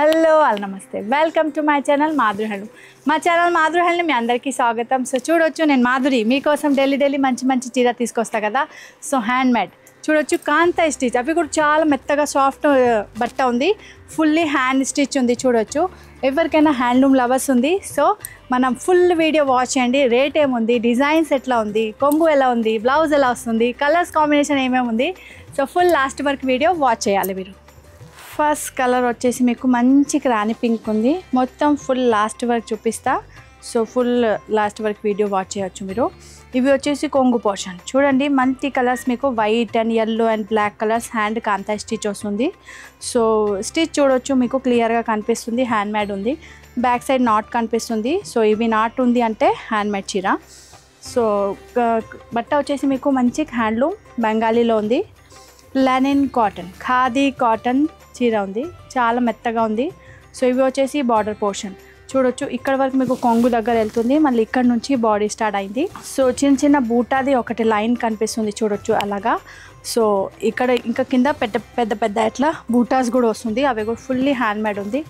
Hello all నమస్తే, welcome to my channel Madhuri handloom. మా channel Madhuri handloom మీ అందరికీ స్వాగతం. సో చూడొచ్చు, నేను మాధురి మీకోసం డైలీ మంచి మంచి చీర తీసుకొస్తా కదా. సో హ్యాండ్ మేడ్ చూడొచ్చు, కాంతా స్టిచ్, అవి కూడా చాలా మెత్తగా సాఫ్ట్ బట్ట ఉంది, ఫుల్లీ హ్యాండ్ స్టిచ్ ఉంది. చూడొచ్చు, ఎవరికైనా హ్యాండ్లూమ్ లవర్స్ ఉంది. సో మనం ఫుల్ వీడియో వాచ్ చేయండి. రేట్ ఏముంది, డిజైన్స్ ఎట్లా ఉంది, కొంగు ఎలా ఉంది, బ్లౌజ్ ఎలా వస్తుంది, కలర్స్ కాంబినేషన్ ఏమేమి ఉంది. సో ఫుల్ లాస్ట్ వరకు వీడియో వాచ్ చేయాలి మీరు. ఫస్ట్ కలర్ వచ్చేసి మీకు మంచి రాణి పింక్ ఉంది, మొత్తం ఫుల్ లాస్ట్ వరకు చూపిస్తా. సో ఫుల్ లాస్ట్ వరకు వీడియో వాచ్ చేయొచ్చు మీరు. ఇవి వచ్చేసి కొంగు పోర్షన్ చూడండి, మంచి కలర్స్ మీకు white and yellow and black colours, hand kantha stitch వస్తుంది. సో స్టిచ్ చూడొచ్చు, మీకు క్లియర్గా కనిపిస్తుంది, హ్యాండ్ మేడ్ ఉంది. బ్యాక్ సైడ్ నాట్ కనిపిస్తుంది. సో ఇవి నాట్ ఉంది అంటే హ్యాండ్ మేడ్ చీర. సో బట్ట వచ్చేసి మీకు మంచి హ్యాండ్లూమ్ బెంగాలీలో ఉంది, లెనిన్ కాటన్, ఖాదీ కాటన్ చీర ఉంది, చాలా మెత్తగా ఉంది. సో ఇవి వచ్చేసి బార్డర్ పోర్షన్ చూడొచ్చు, ఇక్కడ వరకు మీకు కొంగు దగ్గర వెళ్తుంది, మళ్ళీ ఇక్కడ నుంచి బాడీ స్టార్ట్ అయింది. సో చిన్న చిన్న బూటాది ఒకటి లైన్ కనిపిస్తుంది చూడొచ్చు అలాగా. సో ఇక్కడ ఇంకా కింద పెద్ద ఎట్లా బూటాస్ కూడా వస్తుంది, అవి కూడా ఫుల్లీ హ్యాండ్ మేడ్ ఉంది.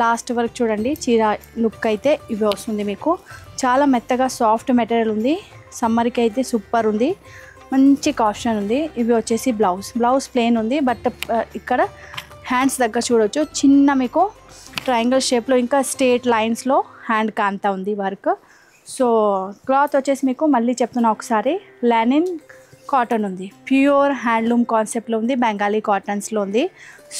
లాస్ట్ వరకు చూడండి, చీర లుక్ అయితే ఇవి వస్తుంది మీకు. చాలా మెత్తగా సాఫ్ట్ మెటీరియల్ ఉంది, సమ్మర్కి అయితే సూపర్ ఉంది, మంచి కాషన్ ఉంది. ఇవి వచ్చేసి బ్లౌజ్ ప్లెయిన్ ఉంది, బట్ ఇక్కడ హ్యాండ్స్ దగ్గర చూడొచ్చు, చిన్న మీకు ట్రయాంగిల్ షేప్లో ఇంకా స్ట్రేట్ లైన్స్లో హ్యాండ్ కాంతా ఉంది వర్క్. సో క్లాత్ వచ్చేసి మీకు మళ్ళీ చెప్తున్నా ఒకసారి, లెనిన్ కాటన్ ఉంది, ప్యూర్ హ్యాండ్లూమ్ కాన్సెప్ట్లో ఉంది, బెంగాలీ కాటన్స్లో ఉంది.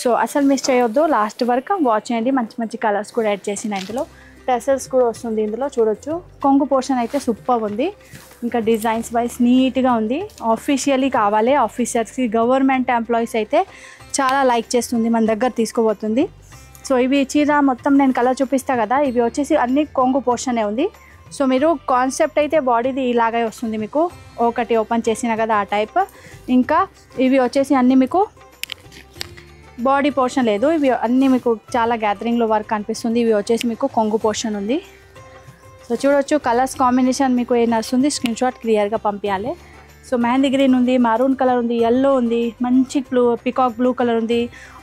సో అసలు మిస్ చేయొద్దు, లాస్ట్ వరకు వాచ్ చేయండి. మంచి మంచి కలర్స్ కూడా యాడ్ చేసిన ఇందులో, టెసల్స్ కూడా వస్తుంది ఇందులో. చూడొచ్చు, కొంగు పోర్షన్ అయితే సూపర్ ఉంది, ఇంకా డిజైన్స్ వైజ్ నీట్గా ఉంది. ఆఫీషియలీ కావాలి ఆఫీసర్స్కి, గవర్నమెంట్ ఎంప్లాయీస్ అయితే చాలా లైక్ చేస్తుంది, మన దగ్గర తీసుకోబోతుంది. సో ఇవి చీర మొత్తం నేను కలర్ చూపిస్తా కదా, ఇవి వచ్చేసి అన్ని కొంగు పోర్షనే ఉంది. సో మీరు కాన్సెప్ట్ అయితే బాడీది ఇలాగే వస్తుంది మీకు, ఒకటి ఓపెన్ చేసిన కదా ఆ టైప్. ఇంకా ఇవి వచ్చేసి అన్నీ మీకు బాడీ పోర్షన్ లేదు, ఇవి అన్నీ మీకు చాలా గ్యాదరింగ్లో వర్క్ అనిపిస్తుంది. ఇవి వచ్చేసి మీకు కొంగు పోర్షన్ ఉంది. సో చూడొచ్చు, కలర్స్ కాంబినేషన్ మీకు ఏ నడుస్తుంది, స్క్రీన్ షాట్ క్లియర్గా పంపించాలి. సో మెహందీ గ్రీన్ ఉంది, మరూన్ కలర్ ఉంది, ఎల్లో ఉంది, మంచి పికాక్ బ్లూ కలర్ ఉంది,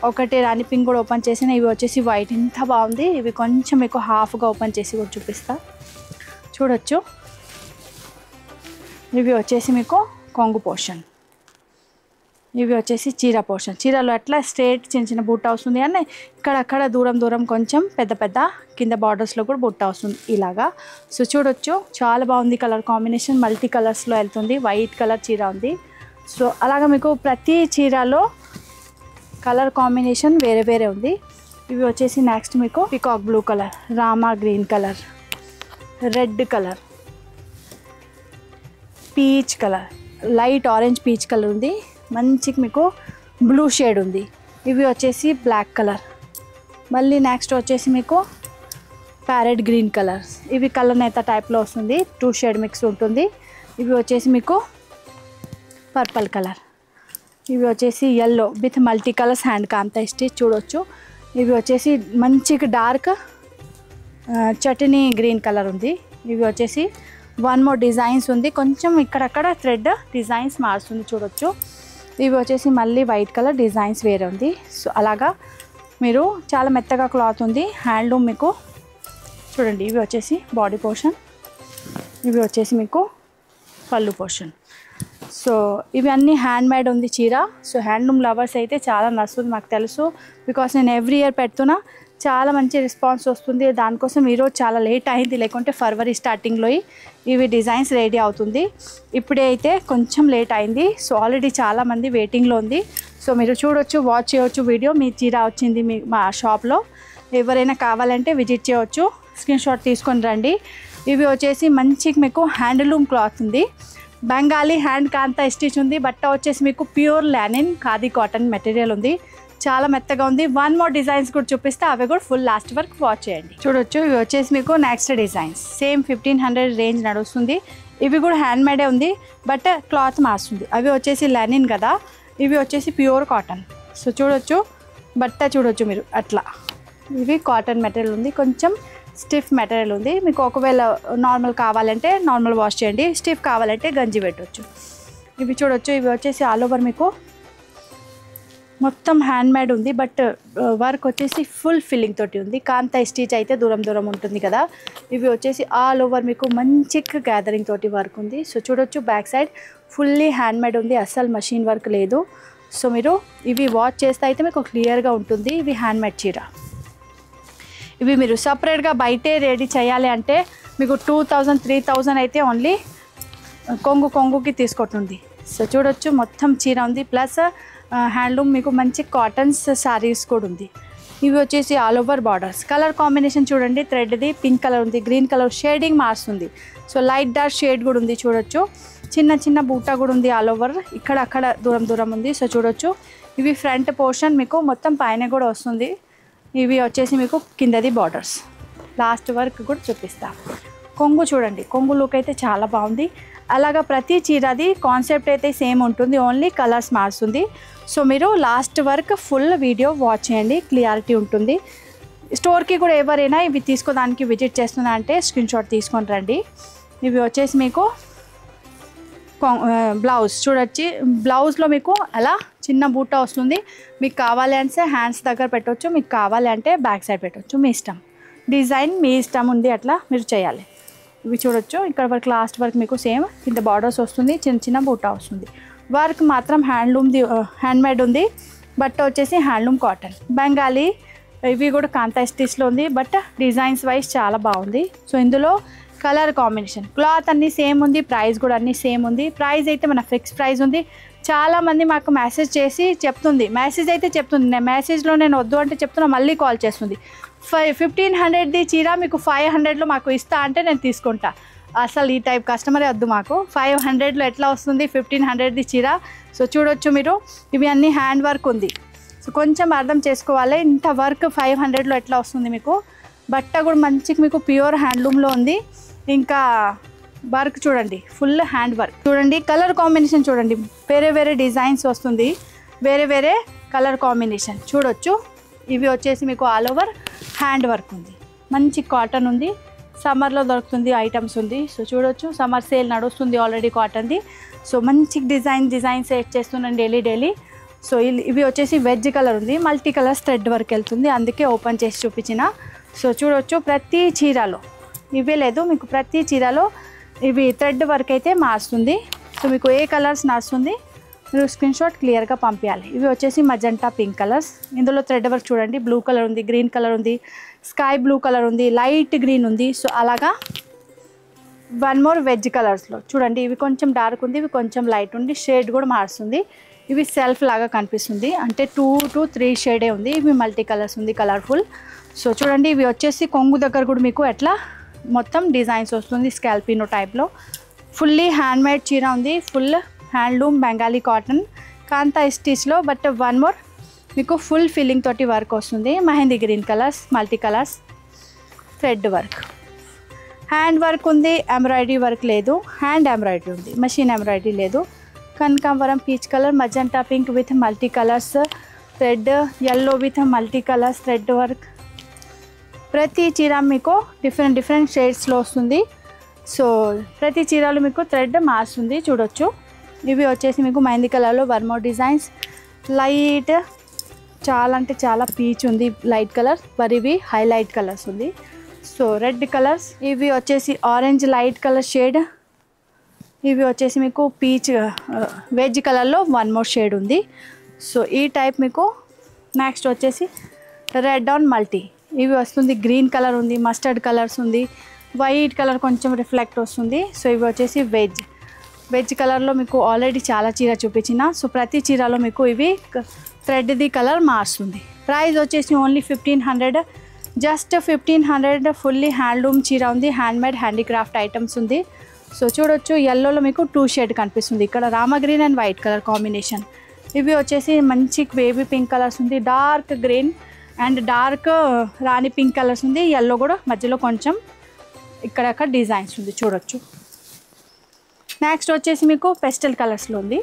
ఒకటి రాణి పింక్ కూడా ఓపెన్ చేసిన. ఇవి వచ్చేసి వైట్, ఇంత బాగుంది. ఇవి కొంచెం మీకు హాఫ్గా ఓపెన్ చేసి కూడా చూపిస్తా చూడొచ్చు. ఇవి వచ్చేసి మీకు కొంగు పోర్షన్, ఇవి వచ్చేసి చీర పోర్షన్. చీరలో ఎట్లా స్ట్రేట్ చిన్న బుట్ట వస్తుంది, అని ఇక్కడక్కడ దూరం కొంచెం పెద్ద కింద బార్డర్స్లో కూడా బుట్ట వస్తుంది ఇలాగా. సో చూడొచ్చు, చాలా బాగుంది కలర్ కాంబినేషన్, మల్టీ కలర్స్లో వెళ్తుంది, వైట్ కలర్ చీర ఉంది. సో అలాగా మీకు ప్రతి చీరలో కలర్ కాంబినేషన్ వేరే ఉంది. ఇవి వచ్చేసి నెక్స్ట్ మీకు peacock blue colour, Rama green colour, red colour, peach colour, light orange peach colour ఉంది, మంచి మీకు బ్లూ షేడ్ ఉంది. ఇవి వచ్చేసి బ్లాక్ కలర్, మళ్ళీ నెక్స్ట్ వచ్చేసి మీకు ప్యారెట్ గ్రీన్ కలర్స్, ఇవి కలర్ నేత టైప్లో వస్తుంది, 2 షేడ్ మిక్స్ ఉంటుంది. ఇవి వచ్చేసి మీకు పర్పుల్ కలర్, ఇవి వచ్చేసి yellow with multi colours hand kantha stitch చూడొచ్చు. ఇవి వచ్చేసి మంచి డార్క్ చట్నీ గ్రీన్ కలర్ ఉంది. ఇవి వచ్చేసి 1 మోర్ డిజైన్స్ ఉంది, కొంచెం ఇక్కడక్కడ థ్రెడ్ డిజైన్స్ మారుస్తుంది చూడొచ్చు. ఇవి వచ్చేసి మళ్ళీ వైట్ కలర్ డిజైన్స్ వేరే ఉంది. సో అలాగా మీరు చాలా మెత్తగా క్లాత్ ఉంది, హ్యాండ్లూమ్ మీకు చూడండి. ఇవి వచ్చేసి బాడీ పోర్షన్, ఇవి వచ్చేసి మీకు పళ్ళు పోర్షన్. సో ఇవి అన్నీ హ్యాండ్ మేడ్ ఉంది చీర. సో హ్యాండ్లూమ్ లవర్స్ అయితే చాలా నచ్చుతుంది, మాకు తెలుసు, బికాస్ నేను ఎవ్రీ ఇయర్ పెడుతున్నా, చాలా మంచి రెస్పాన్స్ వస్తుంది. దానికోసం ఈరోజు చాలా లేట్ అయింది, లేకుంటే ఫిబ్రవరి స్టార్టింగ్లో ఇవి డిజైన్స్ రెడీ అవుతుంది. ఇప్పుడే అయితే కొంచెం లేట్ అయింది. సో ఆల్రెడీ చాలామంది వెయిటింగ్లో ఉంది. సో మీరు చూడొచ్చు, వాచ్ చేయవచ్చు వీడియో. మీ చీర వచ్చింది మా షాప్లో, ఎవరైనా కావాలంటే విజిట్ చేయవచ్చు, స్క్రీన్ షాట్ తీసుకొని రండి. ఇవి వచ్చేసి మంచి మీకు హ్యాండ్లూమ్ క్లాత్ ఉంది, బెంగాలీ హ్యాండ్ కాంతా స్టిచ్ ఉంది. బట్ట వచ్చేసి మీకు pure linen khadi cotton material ఉంది, చాలా మెత్తగా ఉంది. 1 మోర్ డిజైన్స్ కూడా చూపిస్తే, అవి కూడా ఫుల్ లాస్ట్ వరకు వాచ్ చేయండి. చూడొచ్చు, ఇవి వచ్చేసి మీకు నెక్స్ట్ డిజైన్స్, సేమ్ 1500 రేంజ్ నడుస్తుంది. ఇవి కూడా హ్యాండ్ మేడే ఉంది, బట్ క్లాత్ మారుస్తుంది. అవి వచ్చేసి లెనిన్ కదా, ఇవి వచ్చేసి ప్యూర్ కాటన్. సో చూడొచ్చు, బట్ట చూడొచ్చు మీరు అట్లా, ఇవి కాటన్ మెటీరియల్ ఉంది, కొంచెం స్టిఫ్ మెటీరియల్ ఉంది. మీకు ఒకవేళ నార్మల్ కావాలంటే నార్మల్ వాష్ చేయండి, స్టిఫ్ కావాలంటే గంజి పెట్టవచ్చు. ఇవి చూడొచ్చు, ఇవి వచ్చేసి ఆల్ ఓవర్ మీకు మొత్తం హ్యాండ్ మేడ్ ఉంది, బట్ వర్క్ వచ్చేసి ఫుల్ ఫిల్లింగ్ తోటి ఉంది. కాంతా స్టిచ్ అయితే దూరం దూరం ఉంటుంది కదా. ఇవి వచ్చేసి ఆల్ ఓవర్ మీకు మంచి గ్యాదరింగ్ తోటి వర్క్ ఉంది. సో చూడొచ్చు back side fully hand made ఉంది, అస్సలు మషిన్ వర్క్ లేదు. సో మీరు ఇవి వాచ్ చేస్తే అయితే మీకు క్లియర్గా ఉంటుంది. ఇవి హ్యాండ్ మేడ్ చీర. ఇవి మీరు సపరేట్గా బయటే రెడీ చేయాలి అంటే మీకు 2000-3000 అయితే ఓన్లీ కొంగుకి తీసుకుంటుంది. సో చూడొచ్చు మొత్తం చీర ఉంది, ప్లస్ హ్యాండ్లూమ్ మీకు మంచి కాటన్స్ శారీస్ కూడా ఉంది. ఇవి వచ్చేసి all over borders. Colour combination చూడండి, థ్రెడ్ది పింక్ కలర్ ఉంది, గ్రీన్ కలర్ షేడింగ్ మారుస్తుంది. సో లైట్ డార్క్ షేడ్ కూడా ఉంది చూడొచ్చు. చిన్న చిన్న బూటా కూడా ఉంది ఆల్ ఓవర్, ఇక్కడ అక్కడ దూరం దూరం ఉంది. సో చూడొచ్చు ఇవి ఫ్రంట్ పోర్షన్ మీకు మొత్తం పైన కూడా వస్తుంది. ఇవి వచ్చేసి మీకు కిందది బార్డర్స్. లాస్ట్ వర్క్ కూడా చూపిస్తా. కొంగు చూడండి, కొంగు లుక్ అయితే చాలా బాగుంది. అలాగా ప్రతి చీరది కాన్సెప్ట్ అయితే సేమ్ ఉంటుంది, ఓన్లీ కలర్స్ మారుతుంది. సో మీరు last work full video watch చేయండి, క్లియారిటీ ఉంటుంది. స్టోర్కి కూడా ఎవరైనా ఇవి తీసుకోవడానికి విజిట్ చేస్తున్నా అంటే స్క్రీన్ షాట్ తీసుకొని రండి. ఇవి వచ్చేసి మీకు బ్లౌజ్ చూడొచ్చి, బ్లౌజ్లో మీకు అలా చిన్న బూటా వస్తుంది. మీకు కావాలి అంటే హ్యాండ్స్ దగ్గర పెట్టవచ్చు, మీకు కావాలి అంటే బ్యాక్ సైడ్ పెట్టవచ్చు, మీ ఇష్టం. డిజైన్ మీ ఇష్టం ఉంది, అట్లా మీరు చేయాలి. ఇవి చూడొచ్చు ఇక్కడ వరకు లాస్ట్ వర్క్ మీకు సేమ్ కింద బార్డర్స్ వస్తుంది, చిన్న చిన్న బూటా వస్తుంది. వర్క్ మాత్రం హ్యాండ్లూమ్ది హ్యాండ్ మేడ్ ఉంది, బట్ వచ్చేసి హ్యాండ్లూమ్ కాటన్ బెంగాలీ. ఇవి కూడా కాంతా స్టిచ్లో ఉంది, బట్ డిజైన్స్ వైజ్ చాలా బాగుంది. సో ఇందులో కలర్ కాంబినేషన్, క్లాత్ అన్నీ సేమ్ ఉంది, ప్రైస్ కూడా అన్నీ సేమ్ ఉంది. ప్రైస్ అయితే మన ఫిక్స్ ప్రైస్ ఉంది. చాలామంది మాకు మెసేజ్ చేసి చెప్తుంది, మెసేజ్ అయితే చెప్తుంది, నేను మెసేజ్లో నేను వద్దు అంటే చెప్తున్నా, మళ్ళీ కాల్ చేస్తుంది. 1500ది చీర మీకు 500లో మాకు ఇస్తా అంటే నేను తీసుకుంటా. అసలు ఈ టైప్ కస్టమరే వద్దు మాకు. 500లో ఎట్లా వస్తుంది 1500ది చీర? సో చూడొచ్చు మీరు, ఇవి అన్నీ హ్యాండ్ వర్క్ ఉంది. సో కొంచెం అర్థం చేసుకోవాలి, ఇంత వర్క్ 500లో ఎట్లా వస్తుంది మీకు. బట్ట కూడా మంచిగా మీకు ప్యూర్ హ్యాండ్లూమ్లో ఉంది. ఇంకా వర్క్ చూడండి, ఫుల్ హ్యాండ్ వర్క్ చూడండి. కలర్ కాంబినేషన్ చూడండి, వేరే వేరే డిజైన్స్ వస్తుంది, వేరే వేరే కలర్ కాంబినేషన్ చూడొచ్చు. ఇవి వచ్చేసి మీకు ఆల్ ఓవర్ హ్యాండ్ వర్క్ ఉంది, మంచి కాటన్ ఉంది, సమ్మర్లో దొరుకుతుంది ఐటమ్స్ ఉంది. సో చూడొచ్చు సమ్మర్ సేల్ నడుస్తుంది ఆల్రెడీ కాటన్ది. సో మంచి డిజైన్ సెట్ చేస్తున్నాను డైలీ. సో ఇవి వచ్చేసి వెజ్ కలర్ ఉంది, మల్టీ కలర్స్ థ్రెడ్ వర్క్ వెళ్తుంది, అందుకే ఓపెన్ చేసి చూపించిన. సో చూడొచ్చు ప్రతి చీరలో ఇవే లేదు, మీకు ప్రతి చీరలో ఇవి థ్రెడ్ వర్క్ అయితే మారుస్తుంది. సో మీకు ఏ కలర్స్ నడుస్తుంది మీరు స్క్రీన్ షాట్ క్లియర్గా పంపించాలి. ఇవి వచ్చేసి మజంటా పింక్ కలర్స్, ఇందులో థ్రెడ్ వర్క్ చూడండి, బ్లూ కలర్ ఉంది, గ్రీన్ కలర్ ఉంది, స్కై బ్లూ కలర్ ఉంది, లైట్ గ్రీన్ ఉంది. సో అలాగా వన్ మోర్ వెజ్ కలర్స్లో చూడండి, ఇవి కొంచెం డార్క్ ఉంది, ఇవి కొంచెం లైట్ ఉంది, షేడ్ కూడా మారుస్తుంది. ఇవి సెల్ఫ్ లాగా కనిపిస్తుంది, అంటే 2 to 3 షేడే ఉంది. ఇవి మల్టీ కలర్స్ ఉంది, కలర్ఫుల్. సో చూడండి ఇవి వచ్చేసి కొంగు దగ్గర కూడా మీకు ఎట్లా మొత్తం డిజైన్స్ వస్తుంది, స్కాల్పినో టైప్లో. ఫుల్లీ హ్యాండ్ మేడ్ చీర ఉంది, full handloom Bengali cotton kantha స్టిచ్లో. బట్ వన్ మోర్ మీకు ఫుల్ ఫిల్లింగ్ తోటి వర్క్ వస్తుంది, mehndi green colours, multi colours, thread work, hand work ఉంది, ఎంబ్రాయిడరీ వర్క్ లేదు, హ్యాండ్ ఎంబ్రాయిడరీ ఉంది, మెషిన్ ఎంబ్రాయిడరీ లేదు. కనకాంబరం peach colour, magenta pink with multi colours thread, yellow with multi colours thread work. ప్రతి చీర మీకు డిఫరెంట్ షేడ్స్లో వస్తుంది. సో ప్రతి చీరలో మీకు థ్రెడ్ మారుస్తుంది చూడొచ్చు. ఇవి వచ్చేసి మీకు మెహందీ కలర్లో వర్మో డిజైన్స్, లైట్ చాలా అంటే చాలా పీచ్ ఉంది, లైట్ కలర్, మరి ఇవి హైలైట్ కలర్స్ ఉంది. సో రెడ్ కలర్స్, ఇవి వచ్చేసి ఆరెంజ్ లైట్ కలర్ షేడ్, ఇవి వచ్చేసి మీకు పీచ్ వెజ్ కలర్లో వన్ మోర్ షేడ్ ఉంది. సో ఈ టైప్ మీకు. నెక్స్ట్ వచ్చేసి రెడ్ ఆన్ మల్టీ, ఇవి వస్తుంది, గ్రీన్ కలర్ ఉంది, మస్టర్డ్ కలర్స్ ఉంది, వైట్ కలర్ కొంచెం రిఫ్లెక్ట్ వస్తుంది. సో ఇవి వచ్చేసి వెజ్ కలర్లో మీకు ఆల్రెడీ చాలా చీర చూపించిన. సో ప్రతి చీరలో మీకు ఇవి థ్రెడ్ది కలర్ మారుస్తుంది. ప్రైస్ వచ్చేసి ఓన్లీ 1500, జస్ట్ 1500. ఫుల్లీ హ్యాండ్లూమ్ చీర ఉంది, హ్యాండ్మేడ్ హ్యాండీక్రాఫ్ట్ ఐటమ్స్ ఉంది. సో చూడొచ్చు ఎల్లోలో మీకు 2 షేడ్ కనిపిస్తుంది, ఇక్కడ Rama green and white colour combination. ఇవి వచ్చేసి మంచి బేబీ పింక్ కలర్స్ ఉంది, dark green and dark Rani pink colours ఉంది, ఎల్లో కూడా మధ్యలో కొంచెం ఇక్కడక్కడ డిజైన్స్ ఉంది చూడొచ్చు. నెక్స్ట్ వచ్చేసి మీకు పెస్టల్ కలర్స్లో ఉంది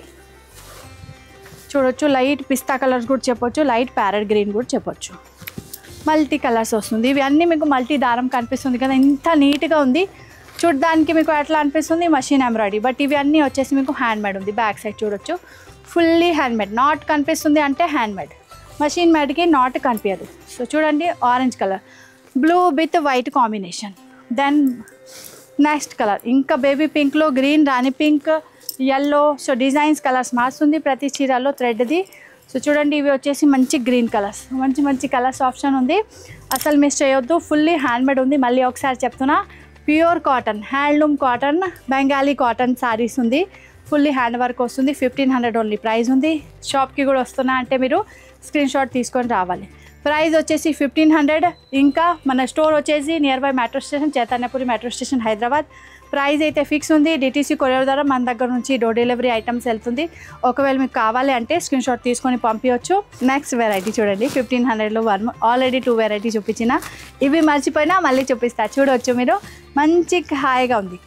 చూడొచ్చు, లైట్ పిస్తా కలర్స్ కూడా చెప్పొచ్చు, లైట్ ప్యారెట్ గ్రీన్ కూడా చెప్పొచ్చు, మల్టీ కలర్స్ వస్తుంది. ఇవి అన్నీ మీకు మల్టీ దారం కనిపిస్తుంది కదా, ఇంత నీట్గా ఉంది చూడడానికి. మీకు ఎట్లా అనిపిస్తుంది మషిన్ ఎంబ్రాయిడరీ, బట్ ఇవి అన్నీ వచ్చేసి మీకు హ్యాండ్ మేడ్ ఉంది. బ్యాక్ సైడ్ చూడొచ్చు ఫుల్లీ హ్యాండ్మేడ్. నాట్ కనిపిస్తుంది అంటే హ్యాండ్మేడ్, మషిన్ మేడ్కి నాట్ కనిపించదు. సో చూడండి orange colour, blue with white combination. Then next colour ఇంకా బేబీ పింక్లో green, rani pink, yellow. So designs colours మారుతుంది ప్రతి చీరలో థ్రెడ్ది. సో చూడండి ఇవి వచ్చేసి మంచి గ్రీన్ కలర్స్, మంచి మంచి కలర్స్ ఆప్షన్ ఉంది, అసలు మిస్ చేయొద్దు. ఫుల్లీ హ్యాండ్మేడ్ ఉంది. మళ్ళీ ఒకసారి చెప్తున్నా, pure cotton, handloom cotton, Bengali cotton saris ఉంది. ఫుల్లీ హ్యాండ్ వర్క్ వస్తుంది. 1500 ఓన్లీ ప్రైస్ ఉంది. షాప్కి కూడా వస్తున్నా అంటే మీరు స్క్రీన్ షాట్ తీసుకొని రావాలి. ప్రైస్ వచ్చేసి 1500. ఇంకా మన స్టోర్ వచ్చేసి near by metro station, Chaitanyapuri metro station, Hyderabad. Price అయితే ఫిక్స్ ఉంది. డిటీసీ కొరియర్ ద్వారా మన దగ్గర నుంచి డోర్ డెలివరీ ఐటమ్స్ వెళ్తుంది. ఒకవేళ మీకు కావాలి అంటే స్క్రీన్ షాట్ తీసుకొని పంపించవచ్చు. నెక్స్ట్ వెరైటీ చూడండి, 1500లో ఆల్రెడీ 2 వెరైటీ చూపించిన, ఇవి మర్చిపోయినా మళ్ళీ చూపిస్తా. చూడవచ్చు మీరు, మంచి హాయిగా ఉంది.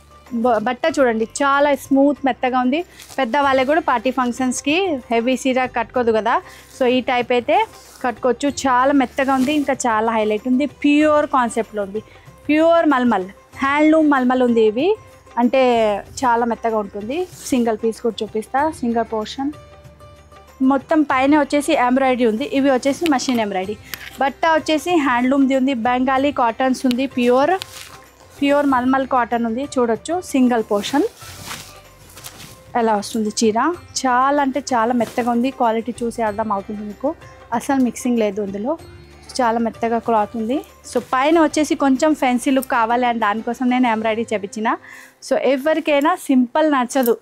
బట్ట చూడండి చాలా స్మూత్ మెత్తగా ఉంది. పెద్దవాళ్ళకి కూడా పార్టీ ఫంక్షన్స్కి హెవీ సీరా కట్టుకోదు కదా, సో ఈ టైప్ అయితే కట్టుకోవచ్చు. చాలా మెత్తగా ఉంది, ఇంకా చాలా హైలైట్ ఉంది. ప్యూర్ కాన్సెప్ట్లో ఉంది, ప్యూర్ మల్మల్, హ్యాండ్లూమ్ మల్మల్ ఉంది. ఇవి అంటే చాలా మెత్తగా ఉంటుంది. సింగిల్ పీస్ కూడా చూపిస్తా, సింగిల్ పోర్షన్. మొత్తం పైన వచ్చేసి ఎంబ్రాయిడరీ ఉంది, ఇవి వచ్చేసి మషిన్ ఎంబ్రాయిడరీ. బట్ట వచ్చేసి హ్యాండ్లూమ్ది ఉంది, బెంగాలీ కాటన్స్ ఉంది, ప్యూర్ మల్మల్ కాటన్ ఉంది. చూడొచ్చు సింగిల్ పోర్షన్ ఎలా వస్తుంది చీర. చాలా అంటే చాలా మెత్తగా ఉంది. క్వాలిటీ చూసి అర్థం అవుతుంది మీకు, అసలు మిక్సింగ్ లేదు ఇందులో. చాలా మెత్తగా క్లాత్ ఉంది. సో పైన వచ్చేసి కొంచెం ఫ్యాన్సీ లుక్ కావాలి అని దానికోసం నేను ఎంబ్రాయిడరీ చేపించిన. సో ఎవరికైనా సింపుల్ నచ్చదు,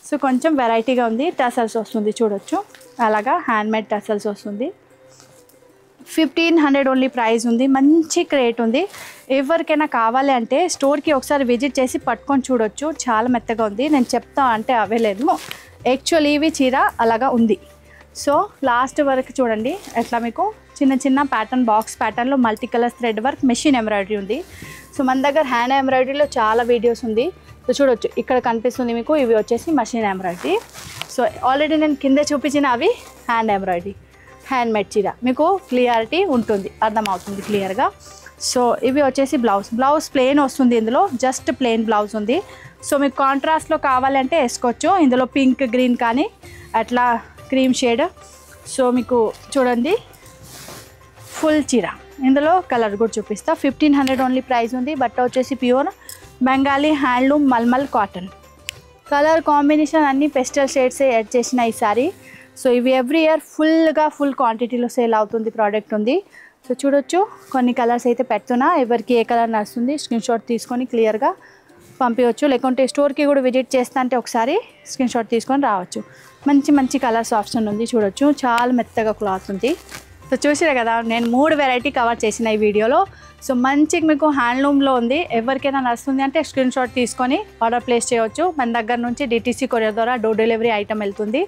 సో కొంచెం వెరైటీగా ఉంది. టసల్స్ వస్తుంది చూడొచ్చు, అలాగా హ్యాండ్మేడ్ టసల్స్ వస్తుంది. 1500 ఓన్లీ ప్రైస్ ఉంది. మంచి క్రేట్ ఉంది. ఎవరికైనా కావాలి అంటే స్టోర్కి ఒకసారి విజిట్ చేసి పట్టుకొని చూడొచ్చు. చాలా మెత్తగా ఉంది. నేను చెప్తా అంటే అవ్వలేదు, యాక్చువల్లీ ఇవి చీర అలాగా ఉంది. సో లాస్ట్ వరకు చూడండి ఎట్లా మీకు చిన్న చిన్న ప్యాటర్న్, బాక్స్ ప్యాటర్న్లో multi colour thread work, machine embroidery ఉంది. సో మన దగ్గర హ్యాండ్ ఎంబ్రాయిడరీలో చాలా వీడియోస్ ఉంది. సో చూడొచ్చు ఇక్కడ కనిపిస్తుంది మీకు, ఇవి వచ్చేసి మషిన్ ఎంబ్రాయిడరీ. సో ఆల్రెడీ నేను కింద చూపించిన అవి హ్యాండ్ ఎంబ్రాయిడరీ, హ్యాండ్మేడ్ చీర. మీకు క్లియారిటీ ఉంటుంది, అర్థమవుతుంది క్లియర్గా. సో ఇవి వచ్చేసి బ్లౌజ్ ప్లెయిన్ వస్తుంది. ఇందులో జస్ట్ ప్లెయిన్ బ్లౌజ్ ఉంది. సో మీకు కాంట్రాస్ట్లో కావాలంటే వేసుకోవచ్చు. ఇందులో పింక్, గ్రీన్ కానీ అట్లా క్రీమ్ షేడ్. సో మీకు చూడండి ఫుల్ చీర, ఇందులో కలర్ కూడా చూపిస్తా. 1500 ఓన్లీ ప్రైస్ ఉంది. బట్ట వచ్చేసి pure Bengali handloom malmal cotton. Colour combination అన్ని పెస్టల్ షేడ్సే యాడ్ చేసిన ఈ సారీ. సో ఇవి ఎవ్రీ ఇయర్ ఫుల్ క్వాంటిటీలో సేల్ అవుతుంది ప్రోడక్ట్ ఉంది. సో చూడొచ్చు కొన్ని కలర్స్ అయితే పెడుతున్నా, ఎవరికి ఏ కలర్ నచ్చుతుంది స్క్రీన్ షాట్ తీసుకొని క్లియర్గా పంపించవచ్చు. లేకుంటే స్టోర్కి కూడా విజిట్ చేస్తా అంటే ఒకసారి స్క్రీన్ షాట్ తీసుకొని రావచ్చు. మంచి మంచి కలర్స్ ఆప్షన్ ఉంది చూడొచ్చు, చాలా మెత్తగా క్లాత్ ఉంది. సో చూసారు కదా, నేను 3 వెరైటీ కవర్ చేసిన ఈ వీడియోలో. సో మంచిగా మీకు హ్యాండ్లూమ్లో ఉంది. ఎవరికైనా నచ్చుతుంది అంటే స్క్రీన్ షాట్ తీసుకొని ఆర్డర్ ప్లేస్ చేయవచ్చు. మన దగ్గర నుంచి డిటీసీ కొరియర్ ద్వారా డోర్ డెలివరీ ఐటమ్ వెళ్తుంది.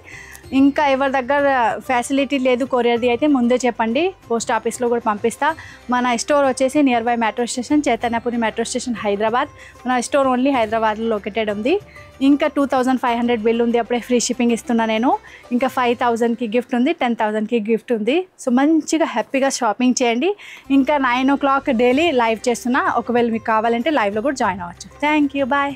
ఇంకా ఎవరి దగ్గర ఫెసిలిటీ లేదు కొరియర్ది అయితే ముందే చెప్పండి, పోస్ట్ ఆఫీస్లో కూడా పంపిస్తా. మన స్టోర్ వచ్చేసి near by metro station, Chaitanyapuri metro station, Hyderabad. మన స్టోర్ ఓన్లీ హైదరాబాద్లో లొకేటెడ్ ఉంది. ఇంకా 2500 బిల్ ఉంది, అప్పుడే ఫ్రీ షిప్పింగ్ ఇస్తున్నా నేను. ఇంకా 5000కి గిఫ్ట్ ఉంది, 10,000కి గిఫ్ట్ ఉంది. సో మంచిగా హ్యాపీగా షాపింగ్ చేయండి. ఇంకా 9 o'clock డైలీ లైవ్ చేస్తున్నా, ఒకవేళ మీకు కావాలంటే లైవ్లో కూడా జాయిన్ అవ్వచ్చు. Thank you, bye.